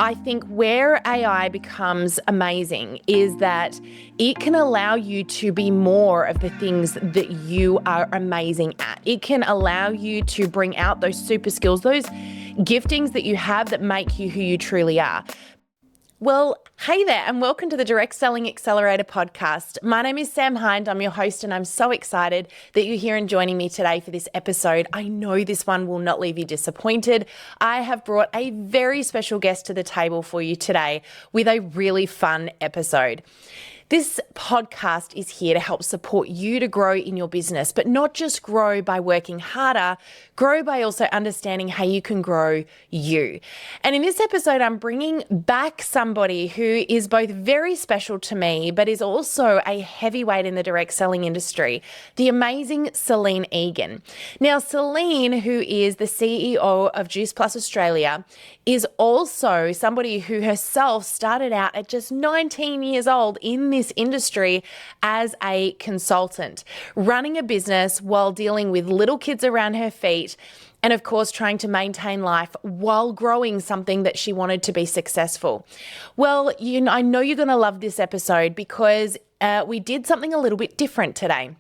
I think where AI becomes amazing is that it can allow you to be more of the things that you are amazing at. It can allow you to bring out those super skills, those giftings that you have that make you who you truly are. Well, hey there, and welcome to the Direct Selling Accelerator Podcast. My name is Sam Hind. I'm your host, and I'm so excited that you're here and joining me today for this episode. I know this one will not leave you disappointed. I have brought a very special guest to the table for you today with a really fun episode. This podcast is here to help support you to grow in your business, but not just grow by working harder, grow by also understanding how you can grow you. And in this episode, I'm bringing back somebody who is both very special to me, but is also a heavyweight in the direct selling industry, the amazing Celine Egan. Now, Celine, who is the CEO of Juice Plus Australia, is also somebody who herself started out at just 19 years old in this industry as a consultant, running a business while dealing with little kids around her feet, and of course, trying to maintain life while growing something that she wanted to be successful. Well, I know you're going to love this episode because we did something a little bit different today.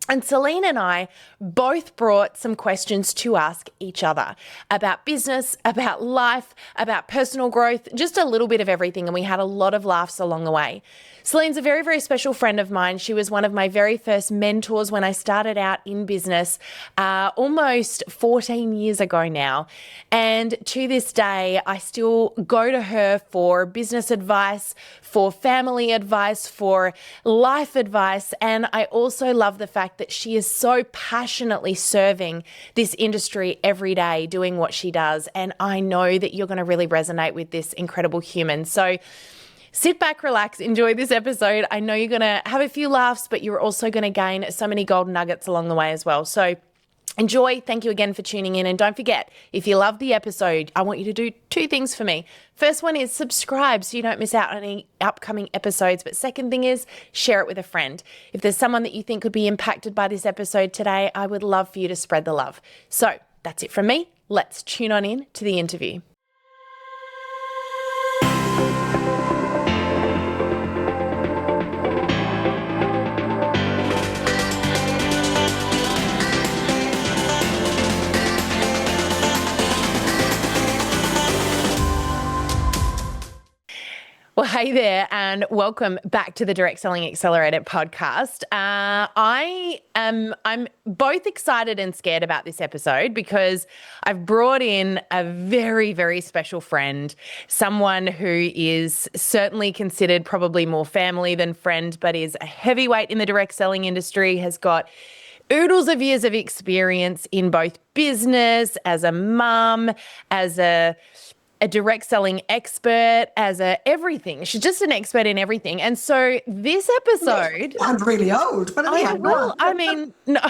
And Celine and I both brought some questions to ask each other about business, about life, about personal growth, just a little bit of everything. And we had a lot of laughs along the way. Celine's a very, very special friend of mine. She was one of my very first mentors when I started out in business almost 14 years ago now. And to this day, I still go to her for business advice, for family advice, for life advice. And I also love the fact that she is so passionately serving this industry every day, doing what she does. And I know that you're going to really resonate with this incredible human. So sit back, relax, enjoy this episode. I know you're going to have a few laughs, but you're also going to gain so many golden nuggets along the way as well. So enjoy. Thank you again for tuning in. And don't forget, if you love the episode, I want you to do two things for me. First one is subscribe so you don't miss out on any upcoming episodes. But second thing is share it with a friend. If there's someone that you think could be impacted by this episode today, I would love for you to spread the love. So that's it from me. Let's tune on in to the interview. Well, hey there, and welcome back to the Direct Selling Accelerator Podcast. I'm both excited and scared about this episode because I've brought in a very, very special friend, someone who is certainly considered probably more family than friend, but is a heavyweight in the direct selling industry, has got oodles of years of experience in both business, as a mum, as a direct selling expert, as everything. She's just an expert in everything. And so this episode... I'm really old, but anyhow. Well, I mean, no.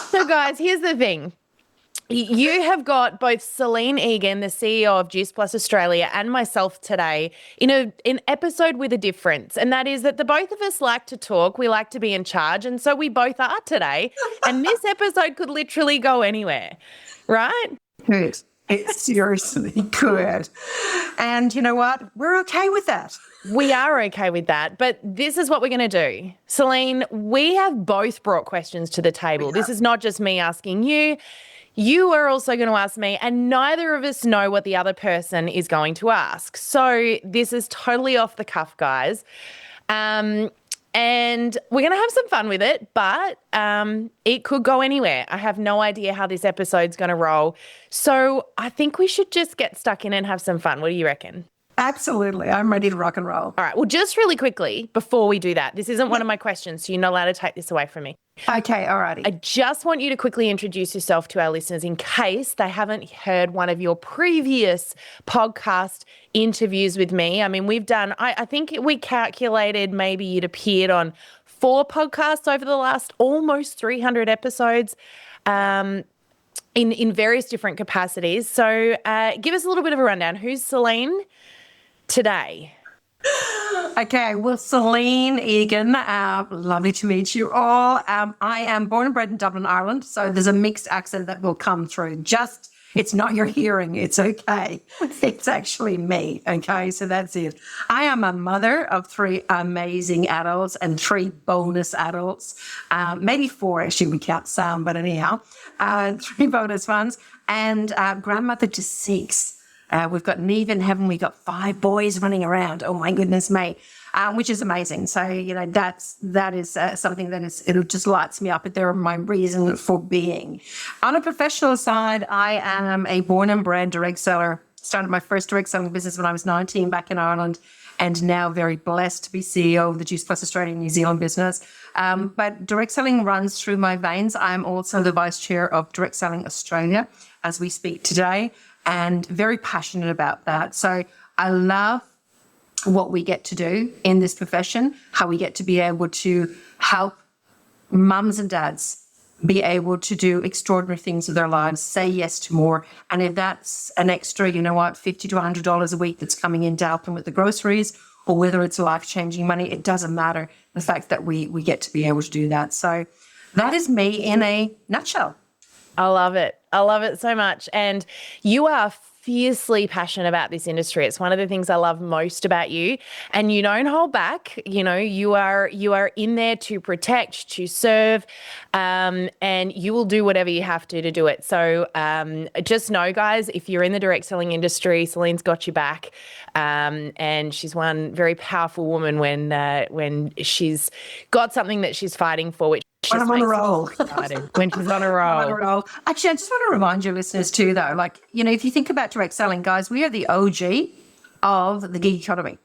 So guys, here's the thing. You have got both Celine Egan, the CEO of Juice Plus Australia, and myself today in an episode with a difference. And that is that the both of us like to talk. We like to be in charge. And so we both are today. And this episode could literally go anywhere, right? Good. It seriously could. And you know what? We're okay with that. We are okay with that. But this is what we're going to do. Celine, we have both brought questions to the table. This is not just me asking you. You are also going to ask me, and neither of us know what the other person is going to ask. So this is totally off the cuff, guys. And we're going to have some fun with it, but it could go anywhere. I have no idea how this episode's going to roll. So I think we should just get stuck in and have some fun. What do you reckon? Absolutely. I'm ready to rock and roll. All right. Well, just really quickly before we do that, this isn't one of my questions, so you're not allowed to take this away from me. Okay. All righty. I just want you to quickly introduce yourself to our listeners in case they haven't heard one of your previous podcast interviews with me. I mean, we've done, I think we calculated maybe you'd appeared on 4 podcasts over the last almost 300 episodes. In various different capacities. So give us a little bit of a rundown. Who's Celine today? Okay, well, Celine Egan, lovely to meet you all. I am born and bred in Dublin, Ireland, so there's a mixed accent that will come through. Just It's not your hearing. It's okay. It's actually me. Okay. So that's it. I am a mother of 3 amazing adults and 3 bonus adults. Maybe 4, actually, we count some, but anyhow, 3 bonus ones, and grandmother to 6. We've got Neve in heaven. We've got 5 boys running around. Oh my goodness me. Which is amazing. So, that is something it just lights me up. But they're my reason for being. On a professional side, I am a born and bred direct seller. Started my first direct selling business when I was 19 back in Ireland, and now very blessed to be CEO of the Juice Plus Australia and New Zealand business. But direct selling runs through my veins. I'm also the vice chair of Direct Selling Australia as we speak today, and very passionate about that. So I love what we get to do in this profession, how we get to be able to help mums and dads be able to do extraordinary things with their lives, say yes to more. And if that's an extra, $50 to $100 a week that's coming in to help them with the groceries, or whether it's life-changing money, it doesn't matter. The fact that we get to be able to do that. So that is me in a nutshell. I love it. I love it so much. And you are fiercely passionate about this industry. It's one of the things I love most about you, and you don't hold back. You are in there to protect, to serve, and you will do whatever you have to do it. So just know, guys, if you're in the direct selling industry, Celine's got your back, and she's one very powerful woman when she's got something that she's fighting for, which when I'm on a roll. When she's on a roll. Actually, I just want to remind your listeners too, though, if you think about direct selling, guys, we are the OG of the gig economy.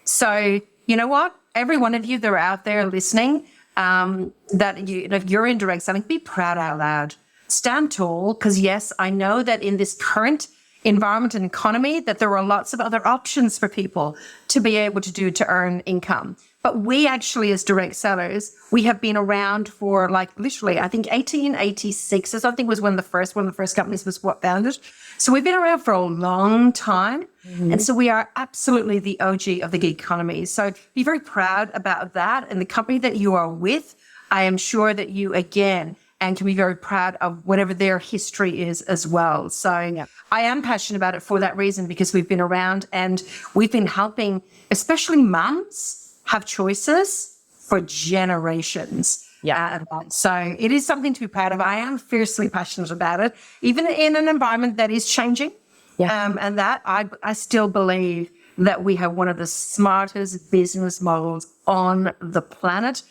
So you know what? Every one of you that are out there listening, if you're in direct selling, be proud out loud. Stand tall, because yes, I know that in this current environment and economy that there are lots of other options for people to be able to earn income. But we actually, as direct sellers, we have been around for literally, I think 1886 or something was one of the first companies was founded. So we've been around for a long time. Mm-hmm. And so we are absolutely the OG of the gig economy. So be very proud about that. And the company that you are with, I am sure that you, again, and can be very proud of whatever their history is as well. So yeah. I am passionate about it for that reason, because we've been around and we've been helping, especially mums, have choices for generations. Yeah. So it is something to be proud of. I am fiercely passionate about it, even in an environment that is changing. Yeah. And that I still believe that we have one of the smartest business models on the planet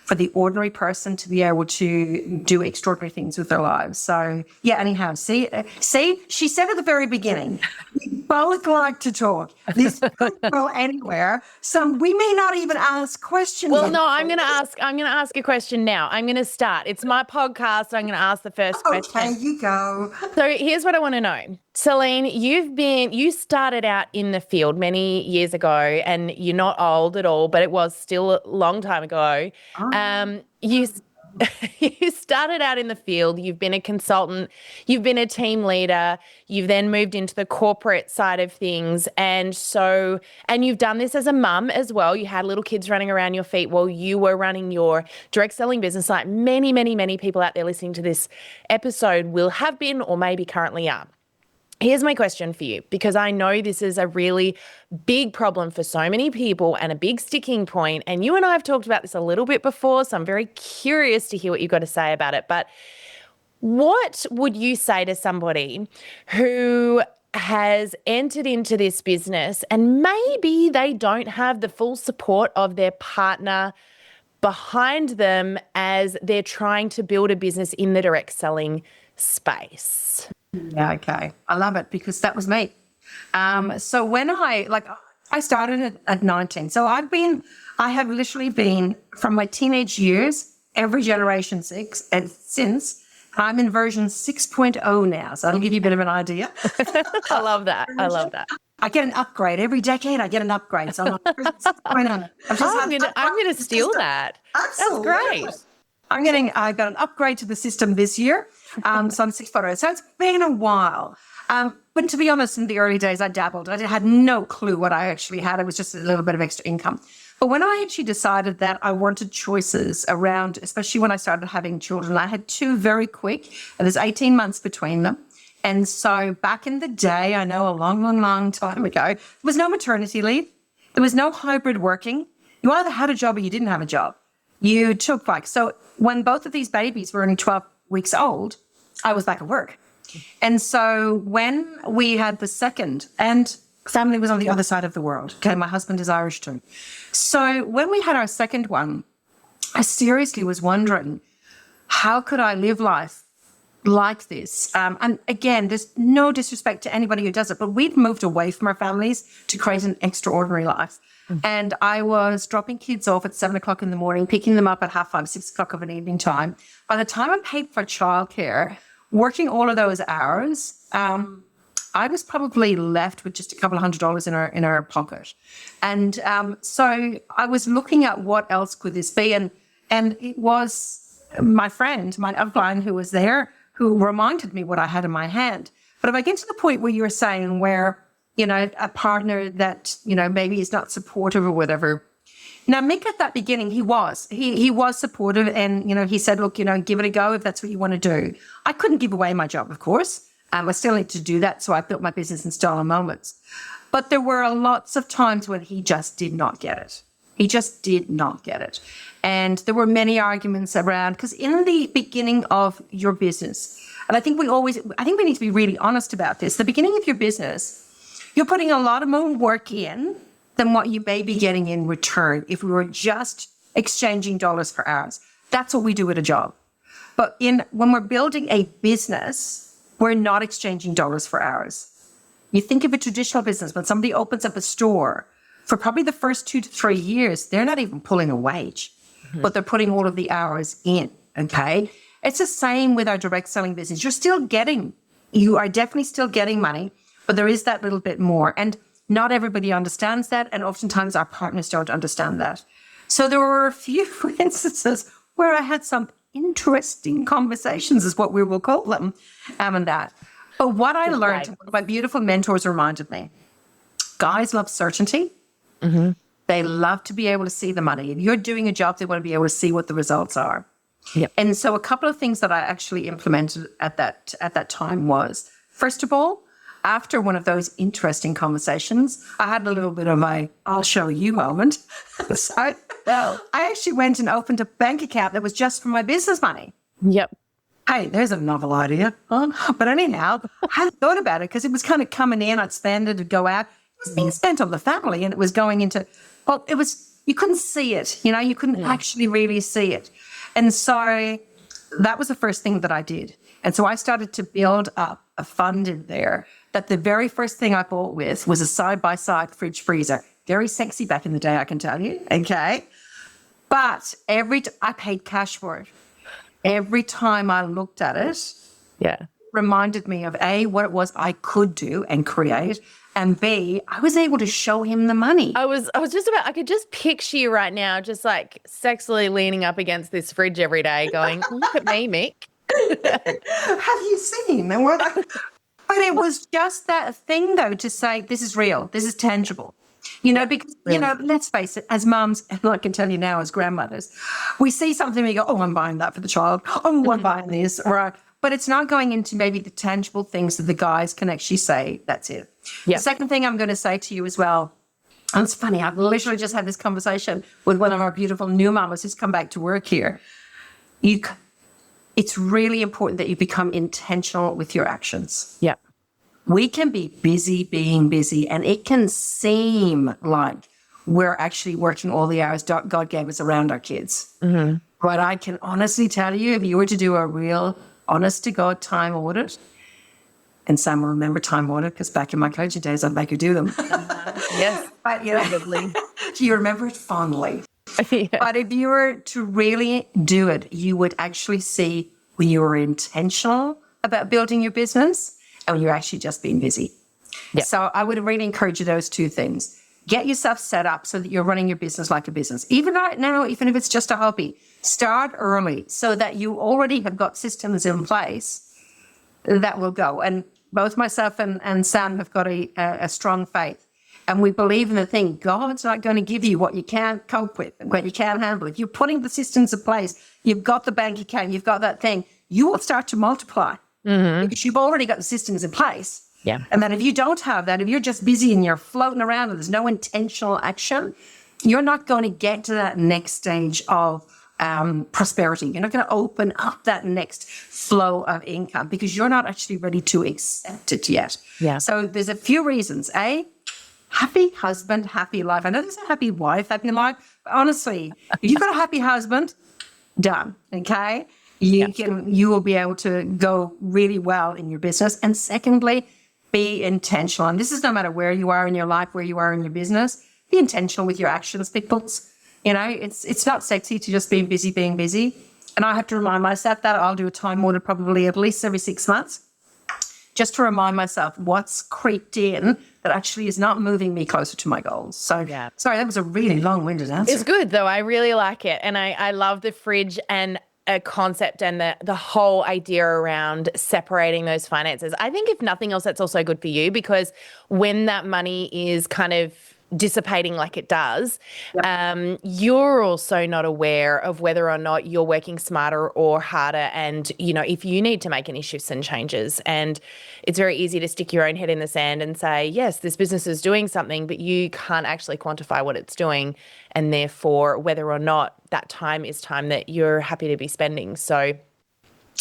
for the ordinary person to be able to do extraordinary things with their lives. So, yeah, anyhow, see, she said at the very beginning, we both like to talk. This could go anywhere. So we may not even ask questions. Well, no, I'm going to ask a question now. I'm going to start. It's my podcast, so I'm going to ask the first question. Okay, you go. So here's what I want to know. Celine, you started out in the field many years ago, and you're not old at all, but it was still a long time ago. You started out in the field, you've been a consultant, you've been a team leader, you've then moved into the corporate side of things. And you've done this as a mum as well. You had little kids running around your feet while you were running your direct selling business, like many, many, many people out there listening to this episode will have been or maybe currently are. Here's my question for you, because I know this is a really big problem for so many people and a big sticking point. And you and I have talked about this a little bit before, so I'm very curious to hear what you've got to say about it. But what would you say to somebody who has entered into this business and maybe they don't have the full support of their partner behind them as they're trying to build a business in the direct selling space? Yeah, okay. I love it, because that was me. So when I started at 19. So I have literally been from my teenage years, every generation 6, and since I'm in version 6.0 now. So I'll give you a bit of an idea. I love that. I get an upgrade every decade. I get an upgrade. So I'm on version 6.0. I'm going to steal that. Absolutely. That's great. I got an upgrade to the system this year. So I'm 6.0. So it's been a while. But to be honest, in the early days, I dabbled. I had no clue what I actually had. It was just a little bit of extra income. But when I actually decided that I wanted choices around, especially when I started having children, I had 2 very quick, and there's 18 months between them. And so back in the day, I know a long, long, long time ago, there was no maternity leave. There was no hybrid working. You either had a job or you didn't have a job. You took so when both of these babies were only 12 weeks old, I was back at work. And so when we had the second, and family was on the other side of the world. Okay, my husband is Irish too. So when we had our second one, I seriously was wondering, how could I live life like this? And again, there's no disrespect to anybody who does it, but we'd moved away from our families to create an extraordinary life. And I was dropping kids off at 7 o'clock in the morning, picking them up at 5:30, 6 o'clock of an evening time. By the time I paid for childcare, working all of those hours, I was probably left with just a couple of $100 in our pocket. And so I was looking at what else could this be? And it was my friend, my upline who was there, who reminded me what I had in my hand. But if I get to the point where you're saying where, a partner that, maybe is not supportive or whatever. Now, Mick at that beginning, he was supportive and, he said, look, give it a go if that's what you want to do. I couldn't give away my job, of course. I still need to do that. So I built my business in stolen moments. But there were lots of times when he just did not get it. He just did not get it. And there were many arguments around, because in the beginning of your business, and I think we need to be really honest about this. The beginning of your business, you're putting a lot of more work in than what you may be getting in return if we were just exchanging dollars for hours. That's what we do at a job. But when we're building a business, we're not exchanging dollars for hours. You think of a traditional business, when somebody opens up a store, for probably the first 2 to 3 years, they're not even pulling a wage, but they're putting all of the hours in, okay? It's the same with our direct selling business. You are definitely still getting money, but there is that little bit more. And not everybody understands that, and oftentimes our partners don't understand that. So there were a few instances where I had some interesting conversations, is what we will call them, and that. But what I learned, what my beautiful mentors reminded me, guys love certainty. Mm-hmm. They love to be able to see the money. If you're doing a job, they want to be able to see what the results are. Yep. And so a couple of things that I actually implemented at that time was, first of all, after one of those interesting conversations, I had a little bit of a I'll show you moment. So I actually went and opened a bank account that was just for my business money. Yep. Hey, there's a novel idea. But anyhow, I hadn't thought about it because it was kind of coming in. I'd spend it, it'd go out. It was being spent on the family, and it was going into, you couldn't see it. You couldn't actually really see it. And so that was the first thing that I did. And so I started to build up a fund in there that the very first thing I bought with was a side-by-side fridge freezer. Very sexy back in the day, I can tell you. Okay. But I paid cash for it. Every time I looked at it, reminded me of A, what it was I could do and create, and B, I was able to show him the money. I could just picture you right now, just like sexily leaning up against this fridge every day going, look at me, Mick. Have you seen? But it was just that thing, though, to say, this is real, this is tangible. Because, let's face it, as mums, and I can tell you now as grandmothers, we see something, we go, oh, I'm buying that for the child. Oh, I'm buying this. Right. But it's not going into maybe the tangible things that the guys can actually say, that's it. Yep. The second thing I'm going to say to you as well, and it's funny, I've literally just had this conversation with one of our beautiful new mamas who's come back to work here. It's really important that you become intentional with your actions. Yeah. We can be busy being busy, and it can seem like we're actually working all the hours God gave us around our kids. Mm-hmm. But I can honestly tell you, if you were to do a real honest-to-God time audit, and Sam will remember time audit because back in my coaching days, I'd make her do them. Yes, but, probably. You remember it fondly. Yeah. But if you were to really do it, you would actually see when you were intentional about building your business and when you're actually just being busy. Yep. So I would really encourage you those two things. Get yourself set up so that you're running your business like a business. Even right now, even if it's just a hobby, start early so that you already have got systems in place that will go. And both myself and Sam have got a strong faith. And we believe in the thing, God's not going to give you what you can't cope with, what you can't handle. If you're putting the systems in place, you've got the bank account, you've got that thing, you will start to multiply. because you've already got the systems in place. Yeah. And then if you don't have that, if you're just busy and you're floating around and there's no intentional action, you're not going to get to that next stage of prosperity. You're not going to open up that next flow of income because you're not actually ready to accept it yet. Yeah. So there's a few reasons. Happy husband, happy life. I know there's a happy wife, happy life, but honestly, if you've got a happy husband, done. Okay. You will be able to go really well in your business. And secondly, be intentional. And this is no matter where you are in your life, where you are in your business, be intentional with your actions, people. You know, it's not sexy to just be busy, being busy. And I have to remind myself that I'll do a time audit probably at least every 6 months, just to remind myself what's creeped in that actually is not moving me closer to my goals. So, sorry, that was a really long-winded answer. It's good, though. I really like it. And I love the fridge and a concept and the whole idea around separating those finances. I think if nothing else, that's also good for you because when that money is kind of dissipating like it does, you're also not aware of whether or not you're working smarter or harder. And, you know, if you need to make any shifts and changes, and it's very easy to stick your own head in the sand and say, yes, this business is doing something, but you can't actually quantify what it's doing. And therefore, whether or not that time is time that you're happy to be spending. So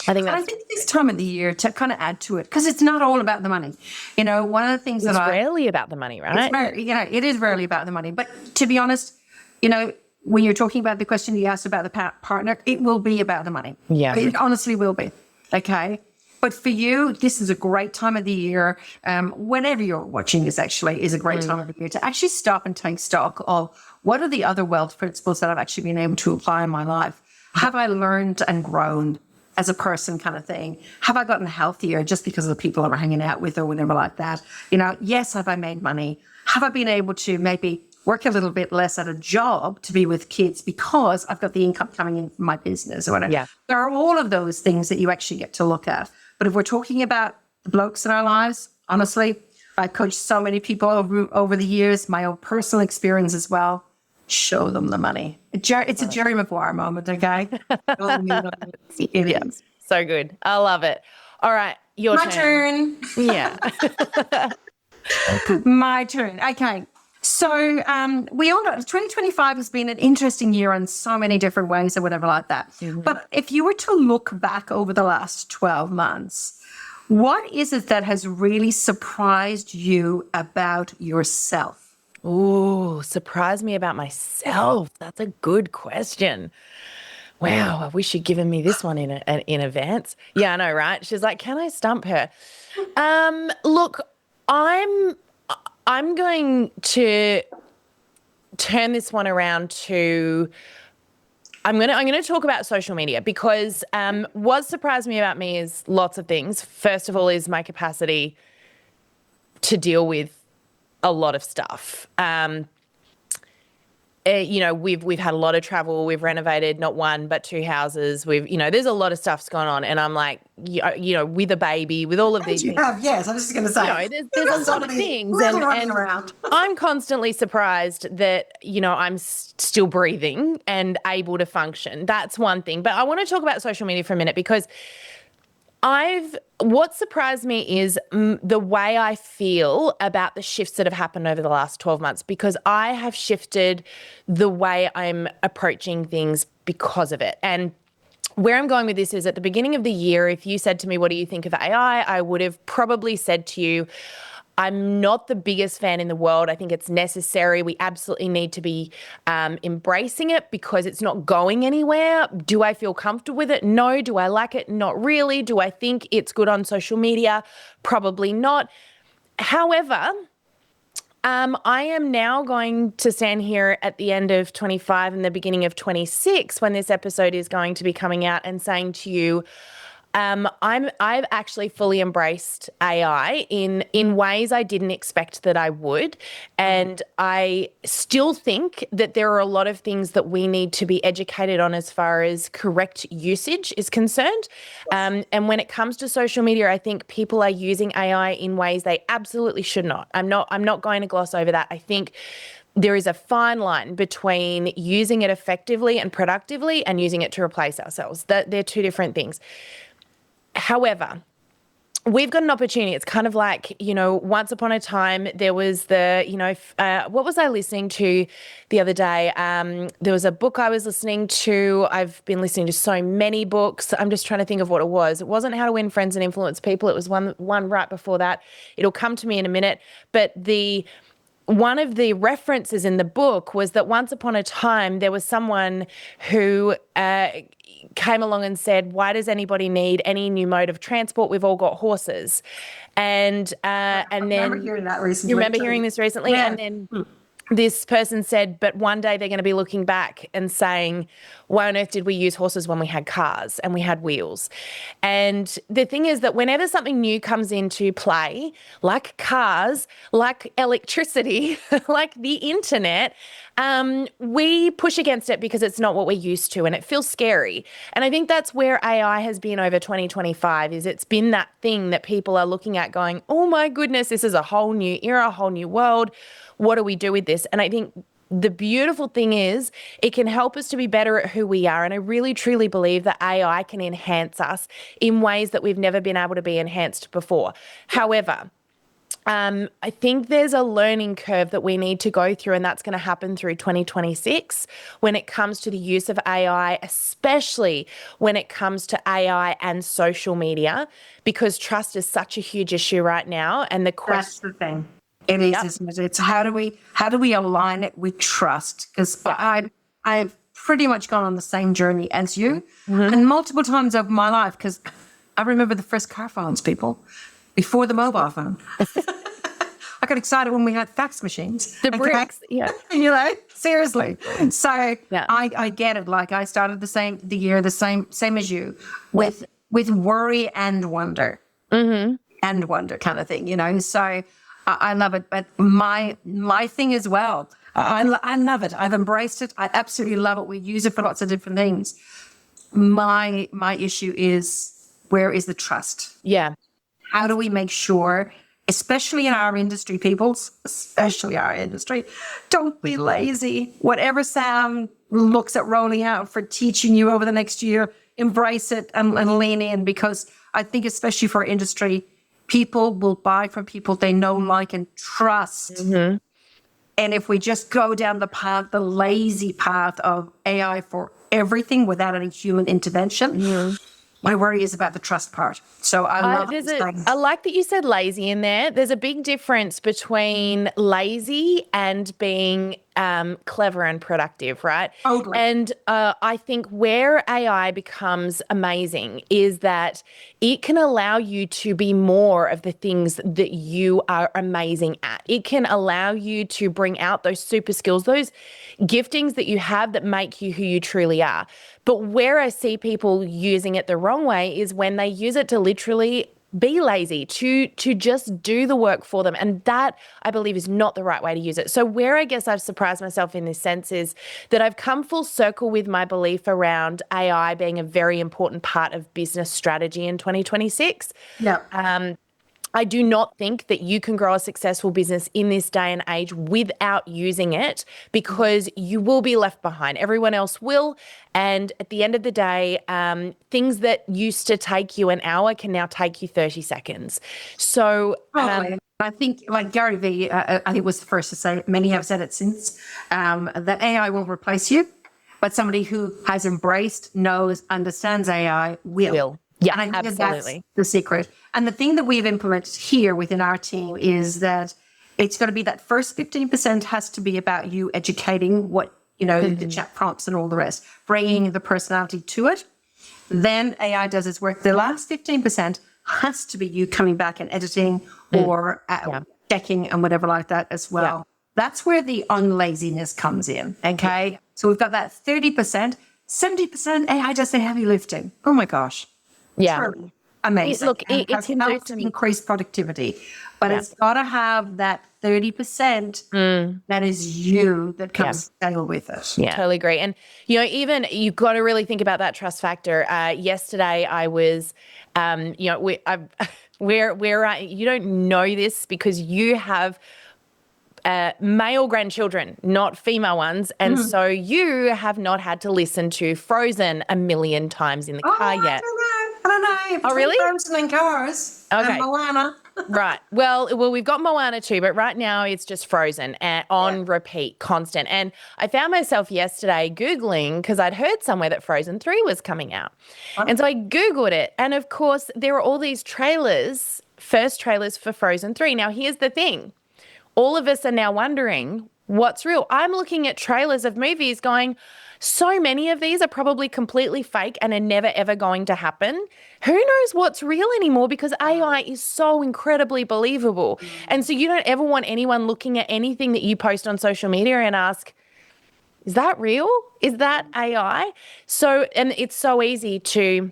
I think this time of the year to kind of add to it, because it's not all about the money. You know, one of the things it's rarely about the money, right? It is rarely about the money. But to be honest, you know, when you're talking about the question you asked about the partner, it will be about the money. Yeah. It honestly will be. Okay. But for you, this is a great time of the year. Whenever you're watching this, actually, is a great time of the year to actually stop and take stock of what are the other wealth principles that I've actually been able to apply in my life. Have I learned and grown as a person, kind of thing? Have I gotten healthier just because of the people I'm hanging out with or whatever like that? You know, yes, have I made money? Have I been able to maybe work a little bit less at a job to be with kids because I've got the income coming in from my business or whatever? Yeah. There are all of those things that you actually get to look at. But if we're talking about the blokes in our lives, honestly, I've coached so many people over the years, my own personal experience as well. Show them the money. It's a Jerry Maguire moment, okay? It is. So good. I love it. All right, your turn. Yeah. My turn. Okay. So we all know 2025 has been an interesting year in so many different ways or whatever like that. Mm-hmm. But if you were to look back over the last 12 months, what is it that has really surprised you about yourself? Ooh, surprise me about myself. That's a good question. Wow, I wish you'd given me this one in advance. Yeah, I know, right? She's like, can I stump her? Look, I'm going to turn this one around to I'm going to talk about social media because what surprised me about me is lots of things. First of all is my capacity to deal with a lot of stuff. You know, we've had a lot of travel. We've renovated not one but two houses. There's a lot of stuff's gone on, and I'm like, you know, with a baby, with all of these things. Yes, I was just going to say. You know, there's a lot of things, and around. I'm constantly surprised that I'm still breathing and able to function. That's one thing. But I want to talk about social media for a minute because what surprised me is the way I feel about the shifts that have happened over the last 12 months because I have shifted the way I'm approaching things because of it. And where I'm going with this is at the beginning of the year, if you said to me, what do you think of AI? I would have probably said to you, I'm not the biggest fan in the world. I think it's necessary. We absolutely need to be embracing it because it's not going anywhere. Do I feel comfortable with it? No. Do I like it? Not really. Do I think it's good on social media? Probably not. However, I am now going to stand here at the end of 25 and the beginning of 26 when this episode is going to be coming out and saying to you, I've actually fully embraced AI in ways I didn't expect that I would. And I still think that there are a lot of things that we need to be educated on as far as correct usage is concerned. And when it comes to social media, I think people are using AI in ways they absolutely should not. I'm not going to gloss over that. I think there is a fine line between using it effectively and productively and using it to replace ourselves. They're two different things. However, we've got an opportunity. It's kind of like, once upon a time there was what was I listening to the other day? There was a book I was listening to. I've been listening to so many books. I'm just trying to think of what it was. It wasn't How to Win Friends and Influence People. It was one right before that. It'll come to me in a minute. But one of the references in the book was that once upon a time there was someone who came along and said, why does anybody need any new mode of transport? We've all got horses. And then I remember hearing that recently. You remember hearing this recently? Yeah. And then this person said, but one day they're going to be looking back and saying, why on earth did we use horses when we had cars and we had wheels? And the thing is that whenever something new comes into play, like cars, like electricity, like the internet, we push against it because it's not what we're used to and it feels scary. And I think that's where AI has been over 2025, is it's been that thing that people are looking at going, oh my goodness, this is a whole new era, a whole new world. What do we do with this? And I think the beautiful thing is it can help us to be better at who we are. And I really, truly believe that AI can enhance us in ways that we've never been able to be enhanced before. However, I think there's a learning curve that we need to go through, and that's going to happen through 2026 when it comes to the use of AI, especially when it comes to AI and social media, because trust is such a huge issue right now. And that's the thing. It is, isn't it? It's how do we align it with trust? Because I've pretty much gone on the same journey as you, and multiple times over my life. Because I remember the first car phones, people, before the mobile phone. I got excited when we had fax machines. The bricks, seriously. So I get it. Like I started the same as you, with worry and wonder, and wonder kind of thing, So. I love it, but my thing as well. I love it. I've embraced it. I absolutely love it. We use it for lots of different things. My issue is, where is the trust? Yeah. How do we make sure, especially in our industry, especially our industry, don't be lazy. Whatever Sam looks at rolling out for teaching you over the next year, embrace it and lean in, because I think especially for our industry, people will buy from people they know, like, and trust. And if we just go down the lazy path of AI for everything without any human intervention, my worry is about the trust part. So I like that you said lazy in there. There's a big difference between lazy and being clever and productive, right? Totally. And I think where AI becomes amazing is that it can allow you to be more of the things that you are amazing at. It can allow you to bring out those super skills, those giftings that you have that make you who you truly are. But where I see people using it the wrong way is when they use it to literally be lazy, to just do the work for them. And that, I believe, is not the right way to use it. So where I guess I've surprised myself in this sense is that I've come full circle with my belief around AI being a very important part of business strategy in 2026. Yeah. I do not think that you can grow a successful business in this day and age without using it, because you will be left behind. Everyone else will. And at the end of the day, things that used to take you an hour can now take you 30 seconds. So I think, like Gary Vee, I think was the first to say, many have said it since, that AI will replace you, but somebody who has embraced, knows, understands AI will. Yeah, and I think absolutely. That's the secret. And the thing that we've implemented here within our team is that it's going to be that first 15% has to be about you educating what, the chat prompts and all the rest, bringing the personality to it. Then AI does its work. The last 15% has to be you coming back and editing or checking and whatever like that as well. Yeah. That's where the unlaziness comes in, okay? Yeah. So we've got that 30%, 70% AI does the heavy lifting. Oh my gosh. Yeah. Truly amazing. It can help to increase productivity, but it's got to have that 30% that is you that comes scale with it. Yeah, totally agree. And, even you've got to really think about that trust factor. Yesterday I was, you don't know this because you have male grandchildren, not female ones. And so you have not had to listen to Frozen a million times in the car yet. I don't know. Oh, really? Frozen and cars. Okay. Moana. Right. Well, we've got Moana too, but right now it's just Frozen and on repeat, constant. And I found myself yesterday Googling because I'd heard somewhere that Frozen 3 was coming out. And so I Googled it. And of course, there are all these trailers, first trailers for Frozen 3. Now, here's the thing. All of us are now wondering what's real. I'm looking at trailers of movies going, so many of these are probably completely fake and are never, ever going to happen. Who knows what's real anymore because AI is so incredibly believable. And so you don't ever want anyone looking at anything that you post on social media and ask, is that real? Is that AI? So, and it's so easy to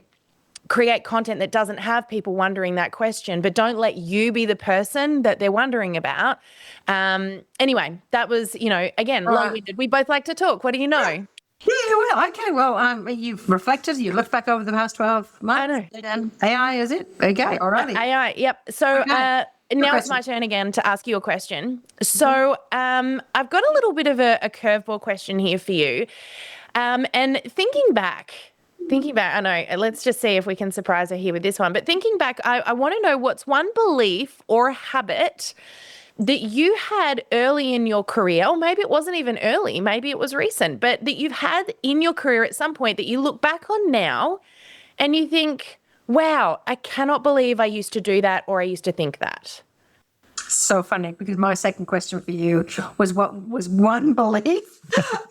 create content that doesn't have people wondering that question, but don't let you be the person that they're wondering about. Anyway, that was, again, long-winded. We both like to talk. What do you know? Yeah, well, okay. Well, you've reflected. You looked back over the past 12 months. I know. AI, is it? Okay, all righty. AI, yep. So now it's my turn again to ask you a question. So I've got a little bit of a curveball question here for you. And thinking back, I know, let's just see if we can surprise her here with this one. But thinking back, I want to know what's one belief or habit that you had early in your career, or maybe it wasn't even early, maybe it was recent, but that you've had in your career at some point that you look back on now and you think, wow, I cannot believe I used to do that or I used to think that. So funny because my second question for you was what was one belief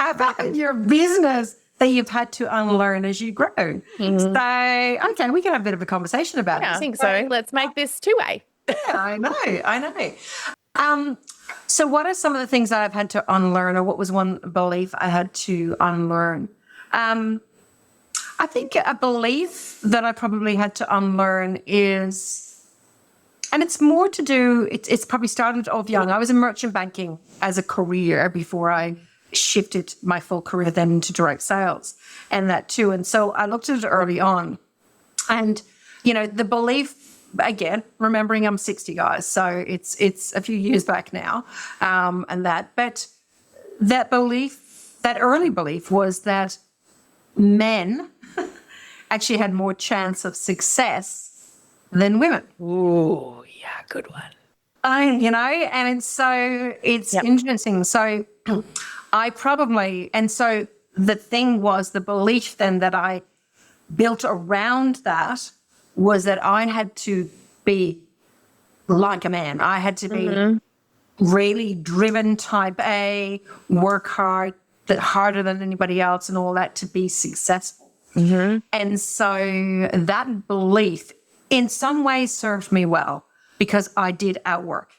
about your business that you've had to unlearn as you grow. Mm-hmm. So, okay, we can have a bit of a conversation about it. I think so. Let's make this two-way. Yeah, I know. So what are some of the things that I've had to unlearn, or what was one belief I had to unlearn? I think a belief that I probably had to unlearn is, and it's more to do, it's probably started off young. I was in merchant banking as a career before I shifted my full career then into direct sales and that too. And so I looked at it early on and, the belief, again, remembering I'm 60, guys, so it's a few years back now, but that belief, that early belief was that men actually had more chance of success than women. Ooh, yeah, good one. And so it's interesting. So so the thing was, the belief then that I built around that was that I had to be like a man. I had to be really driven, type A, work hard, harder than anybody else and all that to be successful. Mm-hmm. And so that belief in some ways served me well because I did outwork,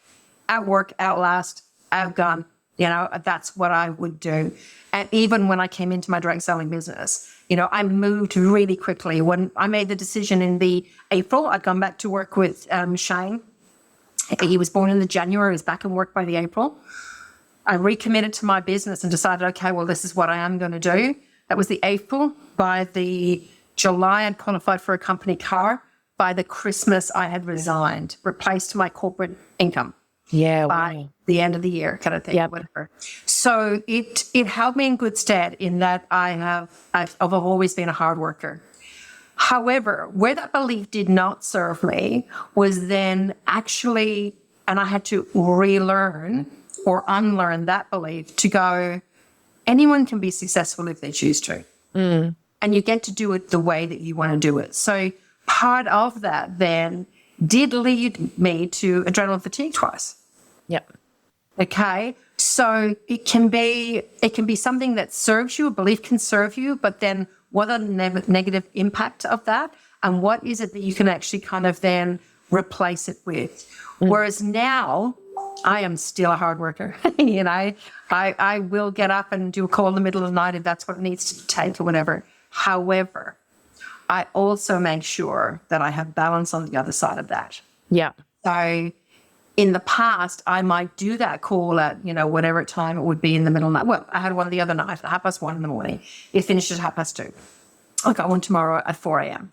outlast, outgun. That's what I would do. And even when I came into my direct selling business, I moved really quickly. When I made the decision in the April, I'd gone back to work with Shane. He was born in the January. He was back in work by the April. I recommitted to my business and decided, okay, well, this is what I am going to do. That was the April. By the July, I'd qualified for a company car. By the Christmas, I had resigned, replaced my corporate income. Yeah, by the end of the year kind of thing, whatever. So it held me in good stead in that I've always been a hard worker. However, where that belief did not serve me was then actually, and I had to relearn or unlearn that belief to go, anyone can be successful if they choose to. Mm. And you get to do it the way that you want to do it. So part of that then did lead me to adrenal fatigue twice. Yep. Okay. So it can be something that serves you, a belief can serve you, but then what are the negative impact of that? And what is it that you can actually kind of then replace it with? Mm. Whereas now I am still a hard worker. I will get up and do a call in the middle of the night if that's what it needs to take or whatever. However, I also make sure that I have balance on the other side of that. Yeah. So in the past, I might do that call at, whatever time it would be in the middle of the night. Well, I had one the other night at 1:30 in the morning. It finished at 2:30. I got one tomorrow at 4 a.m.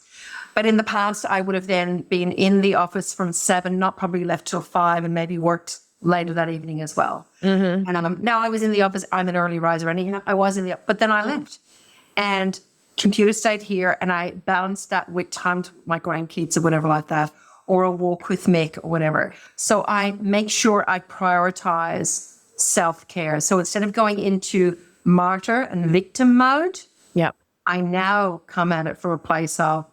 But in the past, I would have then been in the office from 7, not probably left till 5 and maybe worked later that evening as well. Mm-hmm. And now I was in the office. I'm an early riser anyhow. I was in the office, but then I left. And computer stayed here and I balanced that with time to my grandkids or whatever like that, or a walk with Mick or whatever. So I make sure I prioritize self-care. So instead of going into martyr and victim mode, Yep. I now come at it from a place of,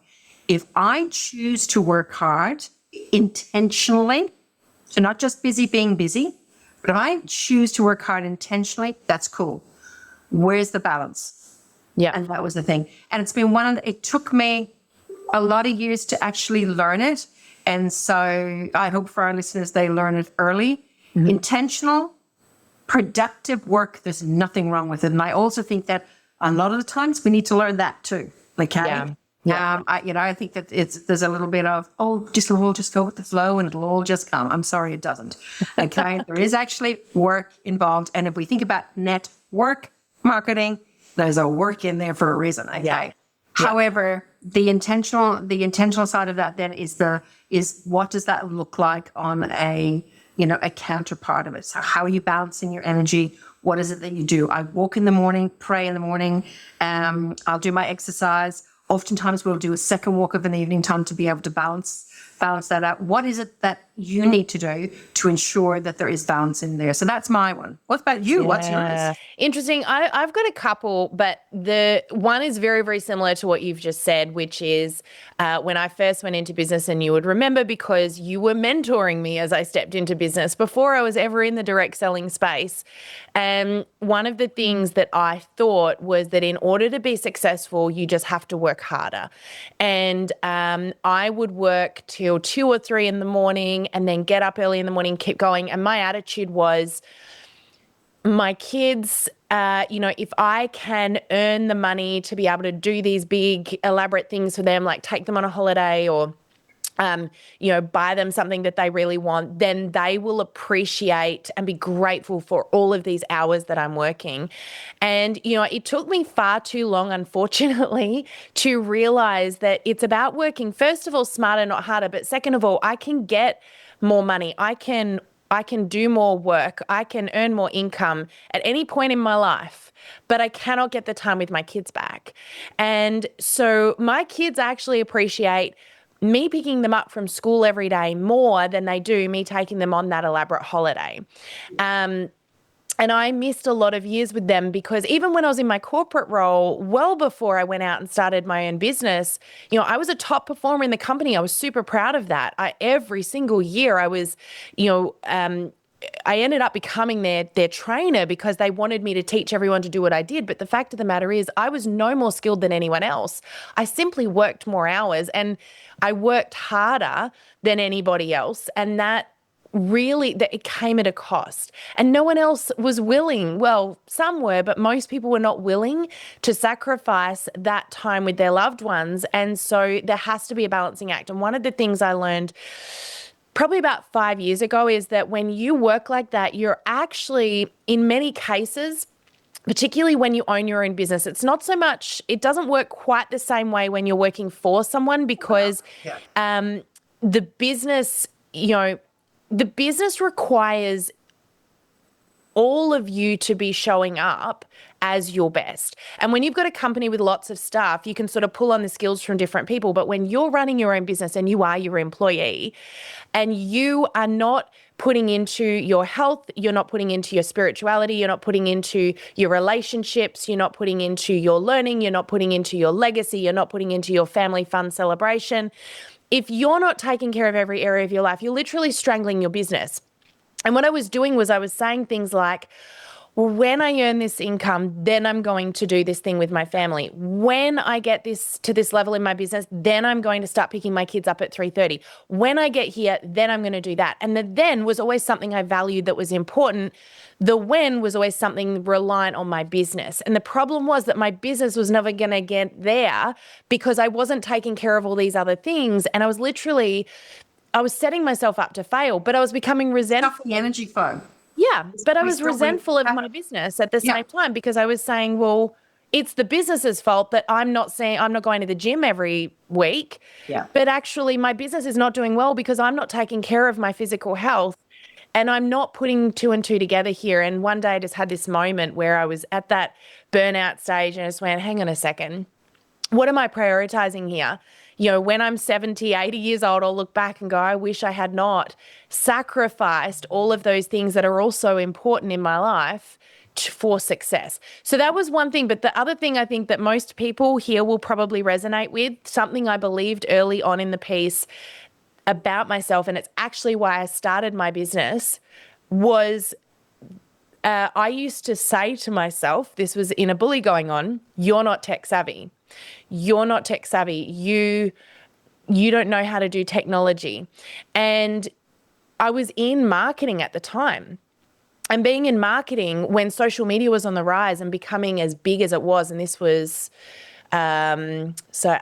if I choose to work hard intentionally, so not just being busy, but if I choose to work hard intentionally, that's cool. Where's the balance? Yeah. And that was the thing. And it's been it took me a lot of years to actually learn it. And so I hope for our listeners, they learn it early. Mm-hmm. Intentional, productive work, there's nothing wrong with it. And I also think that a lot of the times we need to learn that too. Okay. Yeah. Yeah. I think that there's a little bit of, we'll just go with the flow and it'll all just come. I'm sorry, it doesn't. Okay. There is actually work involved. And if we think about network marketing, there's a work in there for a reason. Okay. Yeah. However, the intentional side of that then is what does that look like on a counterpart of it? So how are you balancing your energy? What is it that you do? I walk in the morning, pray in the morning. I'll do my exercise. Oftentimes we'll do a second walk of an evening time to be able to balance that out. What is it that you need to do to ensure that there is balance in there? So that's my one. What about you? Yeah. What's yours? Interesting. I've got a couple, but the one is very, very similar to what you've just said, which is when I first went into business, and you would remember because you were mentoring me as I stepped into business before I was ever in the direct selling space. And one of the things that I thought was that in order to be successful, you just have to work harder. And I would work till 2 or 3 in the morning and then get up early in the morning, keep going. And my attitude was, my kids, if I can earn the money to be able to do these big, elaborate things for them, like take them on a holiday or, buy them something that they really want, then they will appreciate and be grateful for all of these hours that I'm working. And, it took me far too long, unfortunately, to realize that it's about working, first of all, smarter, not harder. But second of all, I can get more money. I can do more work. I can earn more income at any point in my life, but I cannot get the time with my kids back. And so my kids actually appreciate me picking them up from school every day more than they do me taking them on that elaborate holiday. And I missed a lot of years with them because even when I was in my corporate role, well before I went out and started my own business, I was a top performer in the company. I was super proud of that. Every single year I was, I ended up becoming their trainer because they wanted me to teach everyone to do what I did. But the fact of the matter is I was no more skilled than anyone else. I simply worked more hours and I worked harder than anybody else. And that really, that it came at a cost. And no one else was willing. Well, some were, but most people were not willing to sacrifice that time with their loved ones. And so there has to be a balancing act. And one of the things I learned probably about 5 years ago is that when you work like that, you're actually, in many cases, particularly when you own your own business, it's not so much, it doesn't work quite the same way when you're working for someone because the business, the business requires all of you to be showing up as your best. And when you've got a company with lots of staff, you can sort of pull on the skills from different people. But when you're running your own business and you are your employee and you are not putting into your health, you're not putting into your spirituality, you're not putting into your relationships, you're not putting into your learning, you're not putting into your legacy, you're not putting into your family fun celebration. If you're not taking care of every area of your life, you're literally strangling your business. And what I was doing was I was saying things like, well, when I earn this income, then I'm going to do this thing with my family. When I get this to this level in my business, then I'm going to start picking my kids up at 3:30. When I get here, then I'm going to do that. And the then was always something I valued that was important. The when was always something reliant on my business. And the problem was that my business was never going to get there because I wasn't taking care of all these other things. And I was setting myself up to fail, but I was becoming resentful. The energy flow. Yeah, but I was resentful of my business at the same time because I was saying, well, it's the business's fault that I'm not going to the gym every week. Yeah. But actually my business is not doing well because I'm not taking care of my physical health and I'm not putting 2 and 2 together here. And one day I just had this moment where I was at that burnout stage and I just went, hang on a second. What am I prioritizing here? when I'm 70, 80 years old, I'll look back and go, I wish I had not sacrificed all of those things that are also important in my life for success. So that was one thing. But the other thing I think that most people here will probably resonate with, something I believed early on in the piece about myself, and it's actually why I started my business, was I used to say to myself, this was in a bully going on, you're not tech savvy. You're not tech savvy. You don't know how to do technology. And I was in marketing at the time. And being in marketing when social media was on the rise and becoming as big as it was, and this was, so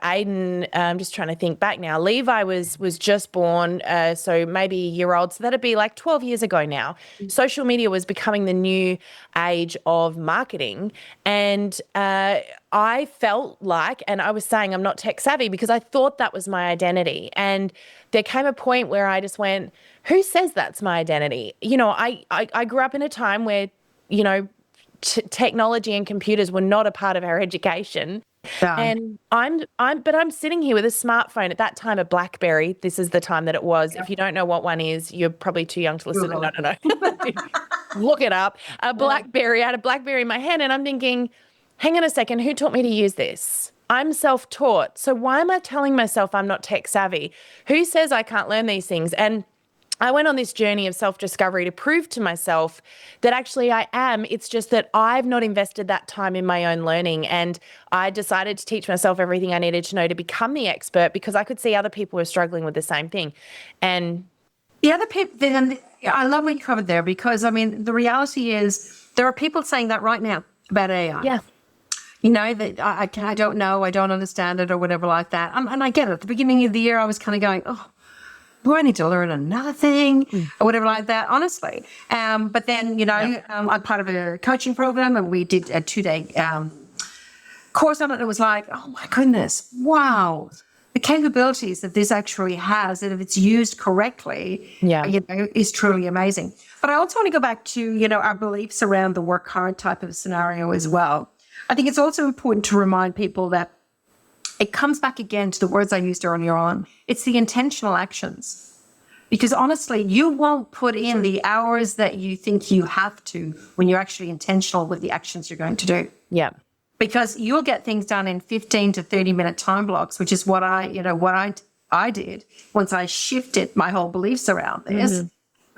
Aiden, I'm just trying to think back now. Levi was just born, so maybe a year old. So that'd be like 12 years ago now. Social media was becoming the new age of marketing. And I felt like, and I was saying I'm not tech savvy because I thought that was my identity. And there came a point where I just went, who says that's my identity? I grew up in a time where, technology and computers were not a part of our education. Yeah. And I'm sitting here with a smartphone, at that time a BlackBerry. This is the time that it was. Yeah. If you don't know what one is, you're probably too young to listen. No. Look it up. A BlackBerry. I had a BlackBerry in my hand and I'm thinking, hang on a second, who taught me to use this? I'm self-taught. So why am I telling myself I'm not tech savvy? Who says I can't learn these things? And I went on this journey of self-discovery to prove to myself that actually I am. It's just that I've not invested that time in my own learning. And I decided to teach myself everything I needed to know to become the expert because I could see other people were struggling with the same thing. And the other people, then I love what you covered there because, the reality is there are people saying that right now about AI. Yeah. That I don't know, I don't understand it or whatever like that. And I get it. At the beginning of the year, I was kind of going, do I need to learn another thing or whatever like that, honestly. But then, I'm part of a coaching program and we did a 2-day course on it. It was like, oh my goodness, wow. The capabilities that this actually has, and if it's used correctly, is truly amazing. But I also want to go back to, our beliefs around the work hard type of scenario as well. I think it's also important to remind people that it comes back again to the words I used earlier on. It's the intentional actions. Because honestly, you won't put in the hours that you think you have to when you're actually intentional with the actions you're going to do. Yeah. Because you'll get things done in 15 to 30-minute time blocks, which is what I did once I shifted my whole beliefs around this,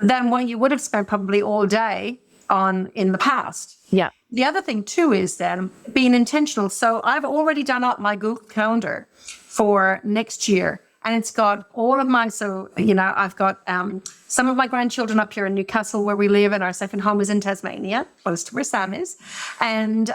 than what you would have spent probably all day on in the past. Yeah. The other thing too is then being intentional. So I've already done up my Google Calendar for next year, and it's got all of I've got some of my grandchildren up here in Newcastle where we live, and our second home is in Tasmania, close to where Sam is. And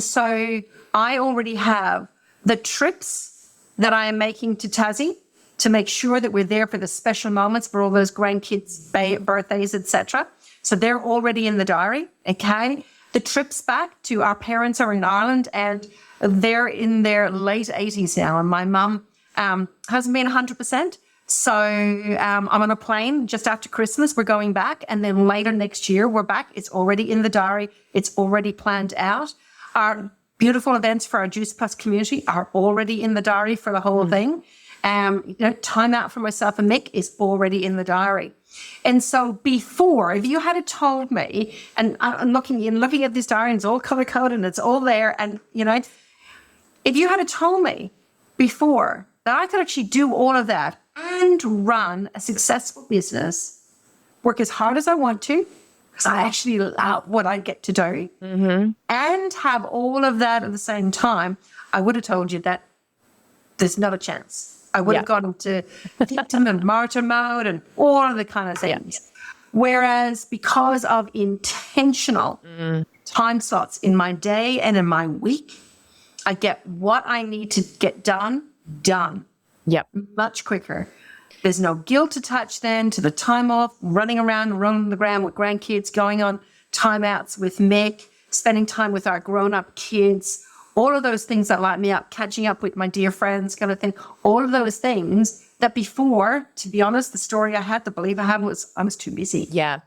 so I already have the trips that I am making to Tassie to make sure that we're there for the special moments for all those grandkids' birthdays, etc. So they're already in the diary, okay? The trips back to our parents are in Ireland and they're in their late 80s now. And my mum hasn't been 100%. So I'm on a plane just after Christmas. We're going back. And then later next year, we're back. It's already in the diary. It's already planned out. Our beautiful events for our Juice Plus community are already in the diary for the whole thing. Time out for myself and Mick is already in the diary. And so before, if you had told me, and I'm looking at this diary and it's all color-coded and it's all there, and, if you had told me before that I could actually do all of that and run a successful business, work as hard as I want to, because I actually love what I get to do, and have all of that at the same time, I would have told you that there's not a chance. I would have gone into victim and martyr mode and all of the kind of things. Yeah. Whereas because of intentional time slots in my day and in my week, I get what I need to get done. Yep. Much quicker. There's no guilt attached then to the time off, running around, running the ground with grandkids, going on timeouts with Mick, spending time with our grown-up kids, all of those things that light me up, catching up with my dear friends, kind of thing, all of those things that before, to be honest, the story I had, the belief I had was I was too busy. Yeah.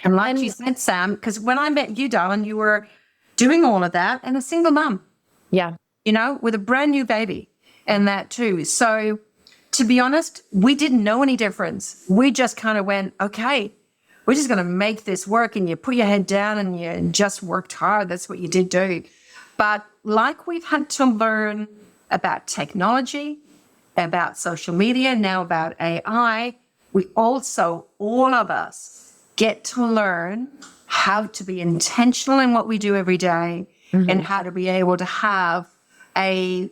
And like you said, Sam, because when I met you, darling, you were doing all of that and a single mom. Yeah. With a brand new baby. and that too. So to be honest, we didn't know any difference. We just kind of went, okay, we're just going to make this work. And you put your head down and you just worked hard. That's what you did do. But like we've had to learn about technology, about social media, now about AI, we also, all of us, get to learn how to be intentional in what we do every day and how to be able to have and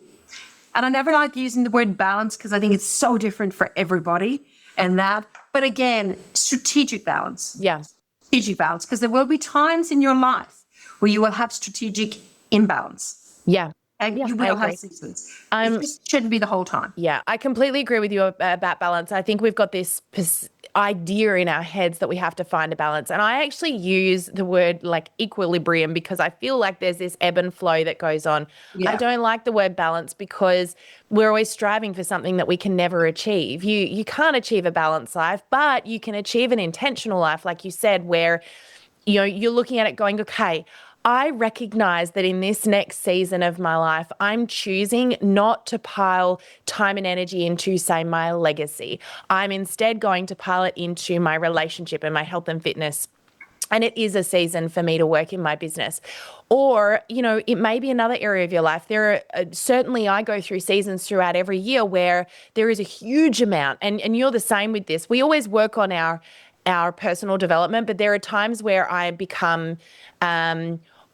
I never like using the word balance because I think it's so different for everybody but again, strategic balance. Yeah. Strategic balance, because there will be times in your life where you will have strategic imbalance. Yeah. And you will have seasons. It just shouldn't be the whole time. Yeah, I completely agree with you about balance. I think we've got this idea in our heads that we have to find a balance. And I actually use the word like equilibrium because I feel like there's this ebb and flow that goes on. Yeah. I don't like the word balance because we're always striving for something that we can never achieve. You can't achieve a balanced life, but you can achieve an intentional life, like you said, where you're looking at it going, okay, I recognize that in this next season of my life, I'm choosing not to pile time and energy into, say, my legacy. I'm instead going to pile it into my relationship and my health and fitness. And it is a season for me to work in my business. Or, it may be another area of your life. There are certainly I go through seasons throughout every year where there is a huge amount, and you're the same with this. We always work on our personal development, but there are times where I become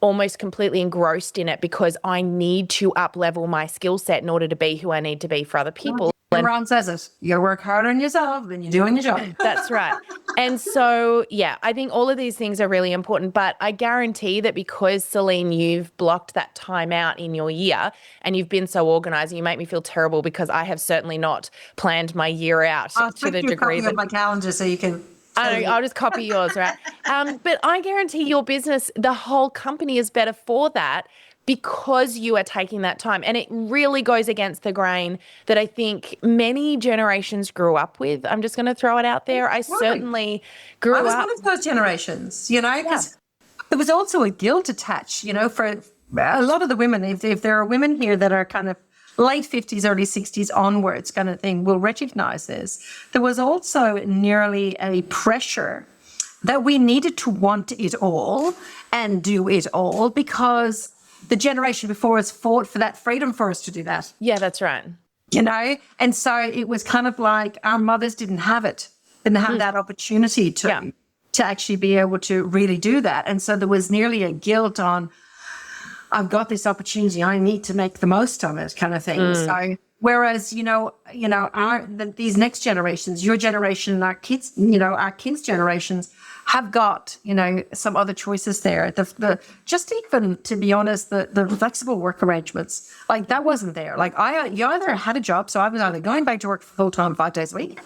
almost completely engrossed in it because I need to up-level my skill set in order to be who I need to be for other people. Ron says it. You work harder on yourself than you do on your job. That's right. And so, I think all of these things are really important, but I guarantee that because, Celine, you've blocked that time out in your year and you've been so organized, you make me feel terrible because I have certainly not planned my year out to the degree that... I'll my calendar so you can... I know, I'll just copy yours, right? But I guarantee your business, the whole company is better for that because you are taking that time. And it really goes against the grain that I think many generations grew up with. I'm just going to throw it out there. I certainly grew up. I was one of those generations, because there was also a guilt attached, for a lot of the women. If there are women here that are kind of late 50s, early 60s onwards kind of thing, will recognize this. There was also nearly a pressure that we needed to want it all and do it all because the generation before us fought for that freedom for us to do that. Yeah, that's right. And so it was kind of like our mothers didn't have that opportunity to actually be able to really do that. And so there was nearly a guilt on, I've got this opportunity, I need to make the most of it kind of thing. So whereas, these next generations, your generation, our kids' generations have got, some other choices there. Just even, to be honest, the flexible work arrangements, like that wasn't there. Like you either had a job, so I was either going back to work full-time 5 days a week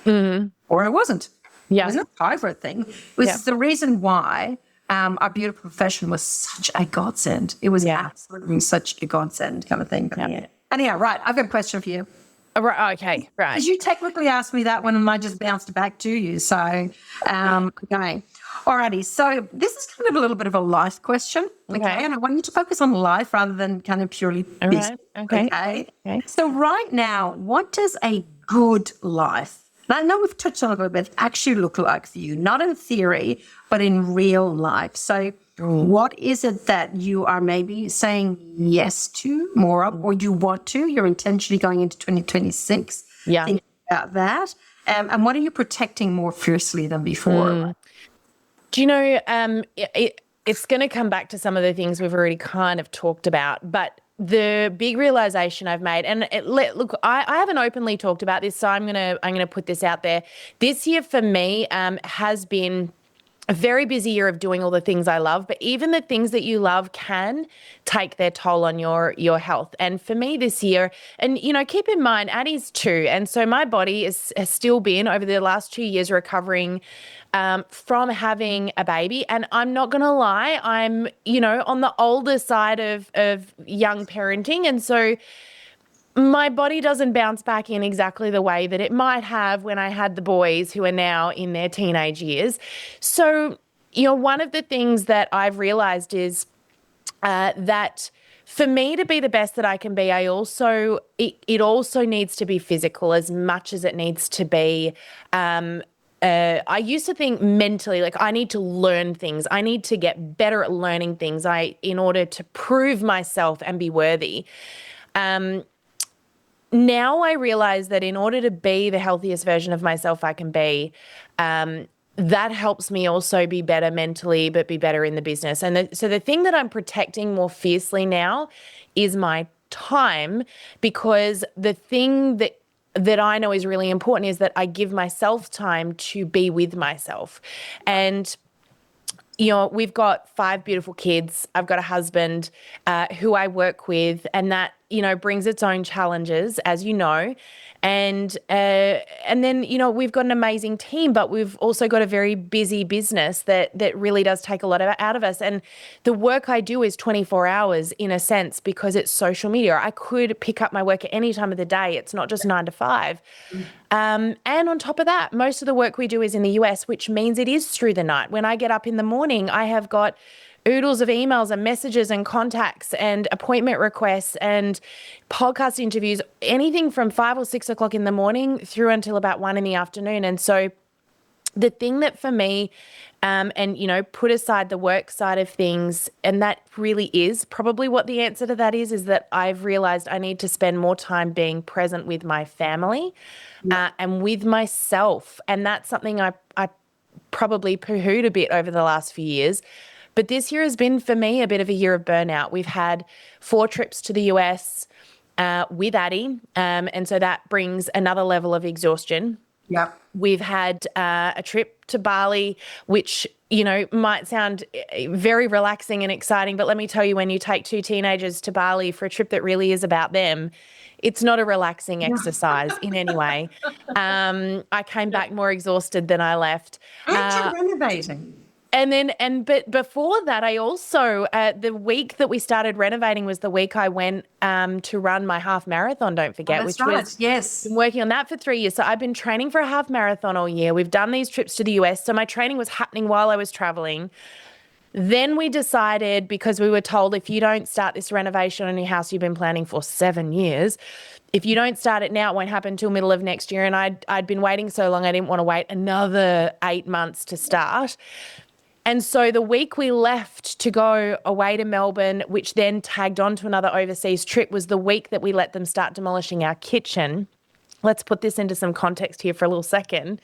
or I wasn't. Yeah. It wasn't a hybrid thing. It was the reason why our beautiful profession was such a godsend. It was absolutely such a godsend kind of thing. Yeah. Anyhow, right, I've got a question for you. Right, okay, right. Because you technically asked me that one and I just bounced back to you. So, okay. Alrighty, so this is kind of a little bit of a life question. Okay. And I want you to focus on life rather than kind of purely business. Okay. So right now, what does a good life, and I know we've touched on it a little bit, actually look like for you? Not in theory, but in real life. So what is it that you are maybe saying yes to more of, or you want to? You're intentionally going into 2026. Yeah. Think about that. And what are you protecting more fiercely than before? Do you know, it's going to come back to some of the things we've already kind of talked about, but the big realization I've made, and look, I haven't openly talked about this, so I'm gonna put this out there. This year for me has been a very busy year of doing all the things I love, but even the things that you love can take their toll on your health. And for me this year, and keep in mind, Addie's 2, and so my body has still been over the last 2 years recovering from having a baby. And I'm not going to lie, I'm, on the older side of young parenting. And so my body doesn't bounce back in exactly the way that it might have when I had the boys who are now in their teenage years. So, one of the things that I've realized is that for me to be the best that I can be, it also needs to be physical as much as it needs to be. I used to think mentally, like I need to learn things. I need to get better at learning things in order to prove myself and be worthy. Now I realize that in order to be the healthiest version of myself I can be, that helps me also be better mentally, but be better in the business. And so the thing that I'm protecting more fiercely now is my time, because the thing that I know is really important is that I give myself time to be with myself. And we've got 5 beautiful kids. I've got a husband who I work with, and that, brings its own challenges, as you know. And then, we've got an amazing team, but we've also got a very busy business that really does take a lot out of us. And the work I do is 24 hours in a sense, because it's social media. I could pick up my work at any time of the day. It's not just 9 to 5. And on top of that, most of the work we do is in the US, which means it is through the night. When I get up in the morning, I have got oodles of emails and messages and contacts and appointment requests and podcast interviews, anything from 5 or 6 o'clock in the morning through until about 1 in the afternoon. And so the thing that for me, put aside the work side of things, and that really is probably what the answer to that is that I've realized I need to spend more time being present with my family and with myself. And that's something I probably poo-hooed a bit over the last few years. But this year has been, for me, a bit of a year of burnout. We've had 4 trips to the US with Addie, and so that brings another level of exhaustion. Yeah. We've had a trip to Bali, which, might sound very relaxing and exciting, but let me tell you, when you take 2 teenagers to Bali for a trip that really is about them, it's not a relaxing exercise in any way. I came back more exhausted than I left. And you're renovating. But before that, I also, the week that we started renovating was the week I went to run my half marathon, don't forget, That's right. Yes. Been working on that for 3 years. So I've been training for a half marathon all year. We've done these trips to the US. So my training was happening while I was traveling. Then we decided, because we were told, if you don't start this renovation on your house you've been planning for 7 years, if you don't start it now, it won't happen until middle of next year. And I'd been waiting so long, I didn't want to wait another 8 months to start. And so the week we left to go away to Melbourne, which then tagged on to another overseas trip, was the week that we let them start demolishing our kitchen. Let's put this into some context here for a little second.